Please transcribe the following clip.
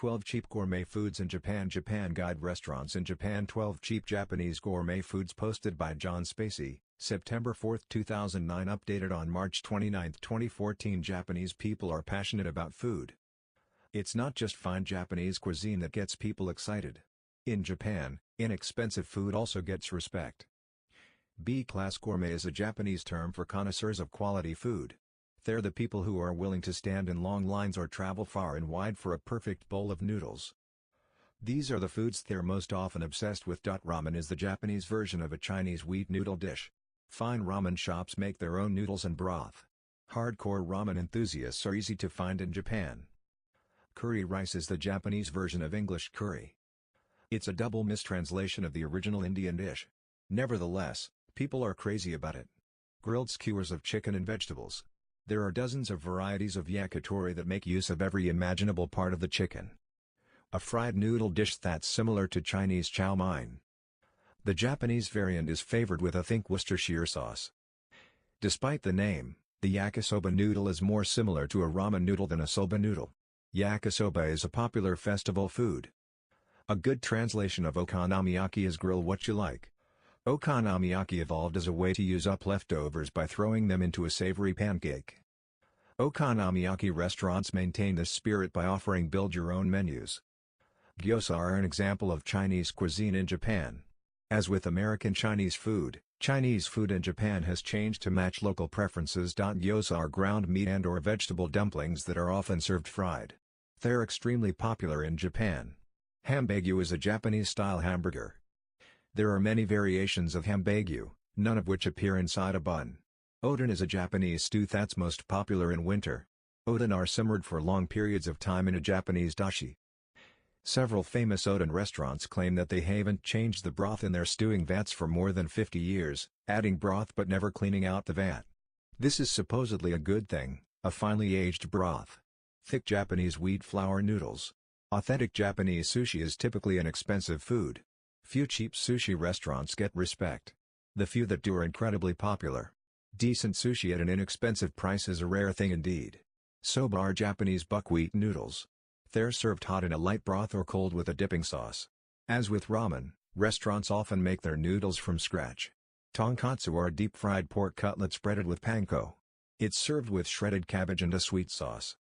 12 Cheap Gourmet Foods in Japan. Japan Guide Restaurants in Japan. 12 Cheap Japanese Gourmet Foods, posted by John Spacey, September 4, 2009. Updated on March 29, 2014. Japanese people are passionate about food. It's not just fine Japanese cuisine that gets people excited. In Japan, inexpensive food also gets respect. B-class gourmet is a Japanese term for connoisseurs of quality food. They're the people who are willing to stand in long lines or travel far and wide for a perfect bowl of noodles. These are the foods they're most often obsessed with. Ramen is the Japanese version of a Chinese wheat noodle dish. Fine ramen shops make their own noodles and broth. Hardcore ramen enthusiasts are easy to find in Japan. Curry rice is the Japanese version of English curry. It's a double mistranslation of the original Indian dish. Nevertheless, people are crazy about it. Grilled skewers of chicken and vegetables. There are dozens of varieties of yakitori that make use of every imaginable part of the chicken. A fried noodle dish that's similar to Chinese chow mein. The Japanese variant is favored with a thick Worcestershire sauce. Despite the name, the yakisoba noodle is more similar to a ramen noodle than a soba noodle. Yakisoba is a popular festival food. A good translation of okonomiyaki is grill what you like. Okonomiyaki evolved as a way to use up leftovers by throwing them into a savory pancake. Okonomiyaki restaurants maintain this spirit by offering build-your-own menus. Gyoza are an example of Chinese cuisine in Japan. As with American Chinese food in Japan has changed to match local preferences. Gyoza are ground meat and/or vegetable dumplings that are often served fried. They're extremely popular in Japan. Hambagyu is a Japanese-style hamburger. There are many variations of hambagyu, none of which appear inside a bun. Oden is a Japanese stew that's most popular in winter. Oden are simmered for long periods of time in a Japanese dashi. Several famous Oden restaurants claim that they haven't changed the broth in their stewing vats for more than 50 years, adding broth but never cleaning out the vat. This is supposedly a good thing, a finely aged broth. Thick Japanese wheat flour noodles. Authentic Japanese sushi is typically an expensive food. Few cheap sushi restaurants get respect. The few that do are incredibly popular. Decent sushi at an inexpensive price is a rare thing indeed. Soba are Japanese buckwheat noodles. They're served hot in a light broth or cold with a dipping sauce. As with ramen, restaurants often make their noodles from scratch. Tonkatsu are deep-fried pork cutlets breaded with panko. It's served with shredded cabbage and a sweet sauce.